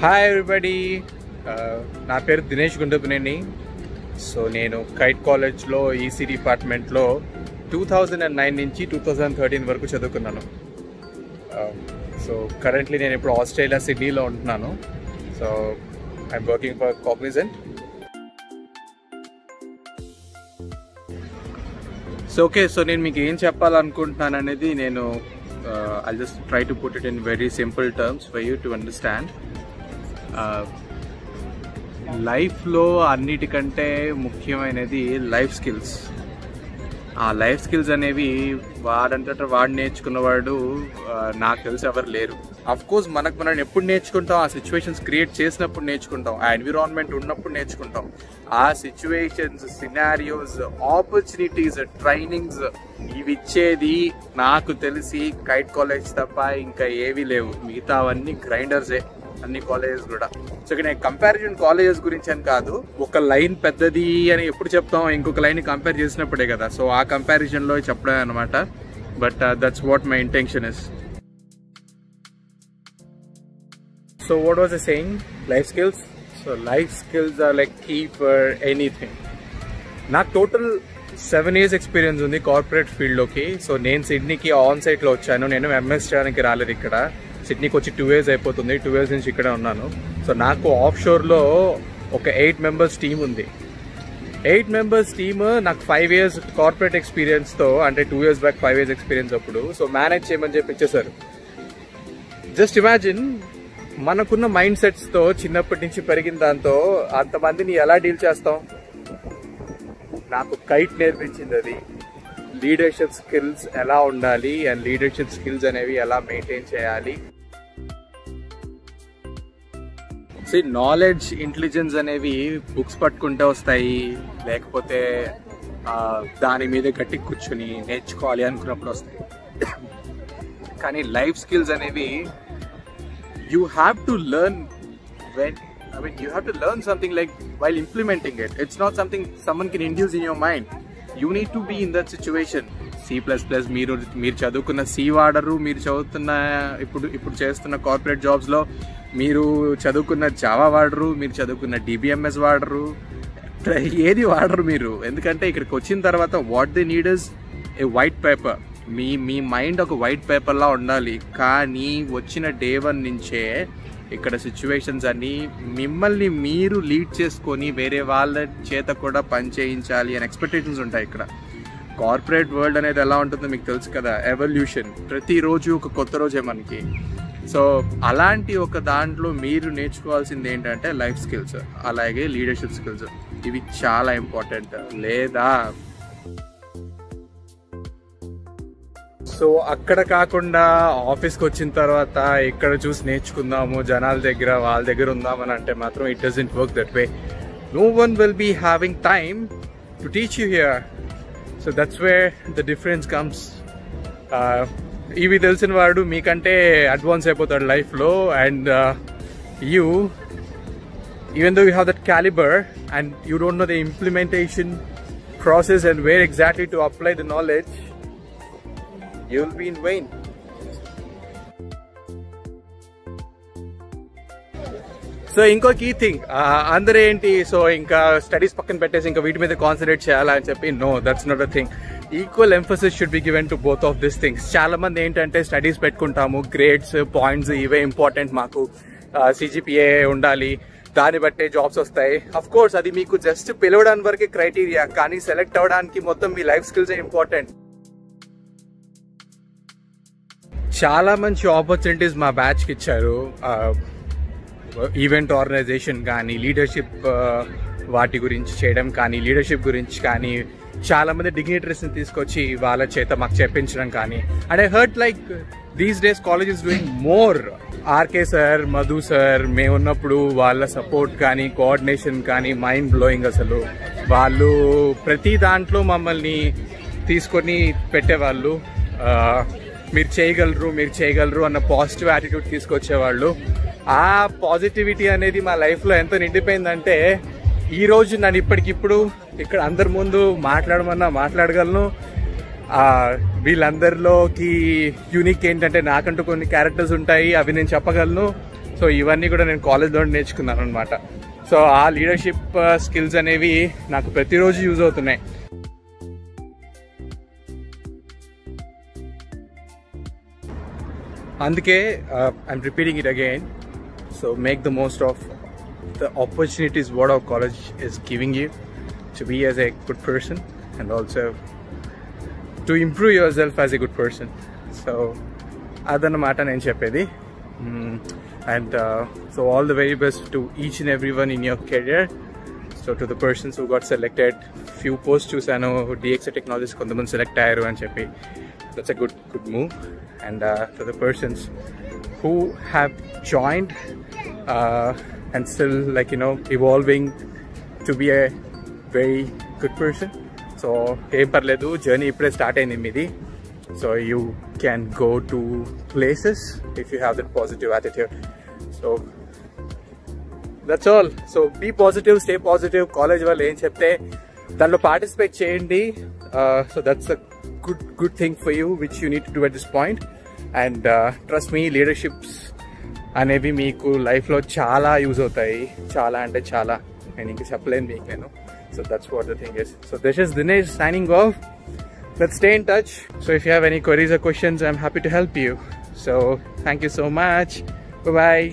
Hi everybody, నా పేరు Dinesh గుండపునేని. So నేను కైట్ కాలేజ్లో ఈసీ డిపార్ట్మెంట్లో 2009 నుంచి 2013 వరకు చదువుకున్నాను. సో కరెంట్లీ నేను ఇప్పుడు ఆస్ట్రేలియా సిడ్నీలో ఉంటున్నాను. So I'm working for Cognizant. So నేను మీకు ఏం చెప్పాలనుకుంటున్నాను అనేది నేను I'll just try to put it in very simple terms for you to understand. లైఫ్లో అన్నిటికంటే ముఖ్యమైనది లైఫ్ స్కిల్స్. ఆ లైఫ్ స్కిల్స్ అనేవి వాడంతటా వాడు నేర్చుకున్నవాడు నాకు తెలిసి ఎవరు లేరు. అఫ్కోర్స్ మనం ఎప్పుడు నేర్చుకుంటాం, ఆ సిచ్యువేషన్స్ క్రియేట్ చేసినప్పుడు నేర్చుకుంటాం, ఆ ఎన్విరాన్మెంట్ ఉన్నప్పుడు నేర్చుకుంటాం. ఆ సిచ్యువేషన్స్, సినారియోస్, ఆపర్చునిటీస్, ట్రైనింగ్స్ ఇవి ఇచ్చేది నాకు తెలిసి కైట్ కాలేజ్ తప్ప ఇంకా ఏవీ లేవు. మిగతా అవన్నీ గ్రైండర్సే అన్ని కాలేజెస్ కూడా. సో ఇక్కడ నేను కంపారిజన్ కాలేజెస్ గురించి అని కాదు, ఒక లైన్ పెద్దది అని ఎప్పుడు చెప్తాం, ఇంకొక లైన్ కంపేర్ చేసినప్పుడే కదా. సో ఆ కంపారిజన్లో చెప్పడం అనమాట. But that's what my intention is. So what was I saying? Life skills. So life skills are like key for anything. నాకు టోటల్ 7 years ఎక్స్పీరియన్స్ ఉంది కార్పొరేట్ ఫీల్డ్లోకి. సో నేను సిడ్నీకి ఆన్ సైట్లో వచ్చాను. నేను ఎంఎస్ చేయడానికి రాలేదు ఇక్కడ. సిడ్నీకి వచ్చి 2 years అయిపోతుంది. 2 years నుంచి ఇక్కడ ఉన్నాను. సో నాకు ఆఫ్ షోర్లో ఒక 8 members టీమ్ ఉంది. 8 members టీమ్ నాకు 5 years కార్పొరేట్ ఎక్స్పీరియన్స్తో, అంటే 2 years బ్యాక్ 5 years ఎక్స్పీరియన్స్ అప్పుడు. సో మేనేజ్ చేయమని చెప్పి ఇచ్చేసారు. జస్ట్ ఇమాజిన్, మనకున్న మైండ్ సెట్స్తో చిన్నప్పటి నుంచి పెరిగిన దాంతో అంతమందిని ఎలా డీల్ చేస్తాం? నాకు కైట్ నేర్పించింది అది. లీడర్షిప్ స్కిల్స్ ఎలా ఉండాలి అండ్ లీడర్షిప్ స్కిల్స్ అనేవి ఎలా మెయింటైన్ చేయాలి. నాలెడ్జ్, ఇంటెలిజెన్స్ అనేవి బుక్స్ పట్టుకుంటే వస్తాయి, లేకపోతే దాని మీద గట్టి కూర్చొని నేర్చుకోవాలి అనుకున్నప్పుడు వస్తాయి. కానీ లైఫ్ స్కిల్స్ అనేవి you have to learn you have to learn something like while implementing it. It's not something someone can induce in your mind. You need to be in that situation. C++, మీరు చదువుకున్న C వాడరు, మీరు చదువుతున్న ఇప్పుడు చేస్తున్న corporate జాబ్స్లో మీరు చదువుకున్న Java వాడరు, మీరు చదువుకున్న డిబిఎంఎస్ వాడరు, ఏది వాడరు మీరు. ఎందుకంటే ఇక్కడికి వచ్చిన తర్వాత what they need is a white paper. Me mind ఒక వైట్ పేపర్లా ఉండాలి. కానీ వచ్చిన day 1 నుంచే ఇక్కడ సిచ్యువేషన్స్ అన్నీ మిమ్మల్ని మీరు లీడ్ చేసుకొని వేరే వాళ్ళ చేత కూడా పని చేయించాలి అని ఎక్స్పెక్టేషన్స్ ఉంటాయి ఇక్కడ. కార్పొరేట్ వరల్డ్ అనేది ఎలా ఉంటుందో మీకు తెలుసు కదా, ఎవల్యూషన్. ప్రతిరోజు ఒక కొత్త రోజే మనకి. సో అలాంటి ఒక దాంట్లో మీరు నేర్చుకోవాల్సింది ఏంటంటే లైఫ్ స్కిల్స్, అలాగే లీడర్షిప్ స్కిల్స్. ఇవి చాలా ఇంపార్టెంట్. లేదా సో అక్కడ కాకుండా ఆఫీస్కి వచ్చిన తర్వాత ఇక్కడ చూసి నేర్చుకుందాము, జనాల దగ్గర వాళ్ళ దగ్గర ఉందామని అంటే మాత్రం it doesn't work that way. No one will be having time to teach you here. So that's where the difference comes. ఇవి తెలిసిన వాడు మీకంటే అడ్వాన్స్ అయిపోతాడు లైఫ్లో. And even though you have that calibre and you don't know the implementation process and where exactly to apply the knowledge, you will be in vain. So ఇంకో key thing, అందరూ ఏంటి, so ఇంకా studies పక్కన పెట్టేసి ఇంకా వీటి మీద concentrate చేయాలని చెప్పి, no, that's not a thing. Equal emphasis should be given to both of this things. చాలా మంది ఏంటంటే స్టడీస్ పెట్టుకుంటాము, గ్రేడ్స్, పాయింట్స్ ఇవే ఇంపార్టెంట్ మాకు, సిజిపిఏ ఉండాలి, దాన్ని బట్టే జాబ్స్ వస్తాయి. అఫ్ కోర్స్ అది మీకు జస్ట్ పిలవడానికి వరకే క్రైటీరియా, కానీ సెలెక్ట్ అవ్వడానికి మొత్తం మీ లైఫ్ స్కిల్స్ ఇంపార్టెంట్. చాలా మంచి ఆపర్చునిటీస్ మా బ్యాచ్కి ఇచ్చారు. ఈవెంట్ ఆర్గనైజేషన్ కానీ, లీడర్షిప్ వాటి గురించి చేయడం కానీ, లీడర్షిప్ గురించి కానీ, చాలామంది డిగ్నిటరీస్ని తీసుకొచ్చి వాళ్ళ చేత మాకు చెప్పించడం కానీ. And I hurt like these days college is doing more. RK sir, Madhu sir మేమున్నప్పుడు వాళ్ళ సపోర్ట్ కానీ, కోఆర్డినేషన్ కానీ మైండ్ బ్లోయింగ్. అసలు వాళ్ళు ప్రతి దాంట్లో మమ్మల్ని తీసుకొని పెట్టేవాళ్ళు. మీరు చేయగలరు అన్న పాజిటివ్ యాటిట్యూడ్ తీసుకొచ్చేవాళ్ళు. ఆ పాజిటివిటీ అనేది మా లైఫ్లో ఎంత నిండిపోయిందంటే ఈరోజు నన్ను ఇప్పటికిప్పుడు ఇక్కడ అందరి ముందు మాట్లాడమన్నా మాట్లాడగలను. వీళ్ళందరిలోకి యూనిక్ ఏంటంటే నాకంటూ కొన్ని క్యారెక్టర్స్ ఉంటాయి, అవి నేను చెప్పగలను. సో ఇవన్నీ కూడా నేను కాలేజ్లో నేర్చుకున్నాను అనమాట. సో ఆ లీడర్షిప్ స్కిల్స్ అనేవి నాకు ప్రతిరోజు యూజ్ అవుతున్నాయి. అందుకే I'm repeating it again. So make the most of the opportunities what our college is giving you to be as a good person and also to improve yourself as a good person. So adana mata nenu cheppedi. And so all the very best to each and everyone in your career. So to the persons who got selected, few posts chusano DXA Technologies kondaman select ayaru ani cheppi, that's a good move. And to the persons who have joined and still, like, you know, evolving to be a very good person. So em parledu, journey ippude start ayindi meedi. So you can go to places if you have that positive attitude. So that's all. So be positive, stay positive. College వాళ్ళు ఏం చెప్తే దానిలో participate చేయండి. So that's a good thing for you which you need to do at this point. And trust me, leaderships అనేవి మీకు లైఫ్లో చాలా use అవుతాయి. చాలా అంటే చాలా, నేను ఇంకా చెప్పలేను మీకు నేను. So that's what the thing is. So this is Dinesh signing off. Let's stay in touch. So if you have any queries or questions, I'm happy to help you. So thank you so much. Bye bye.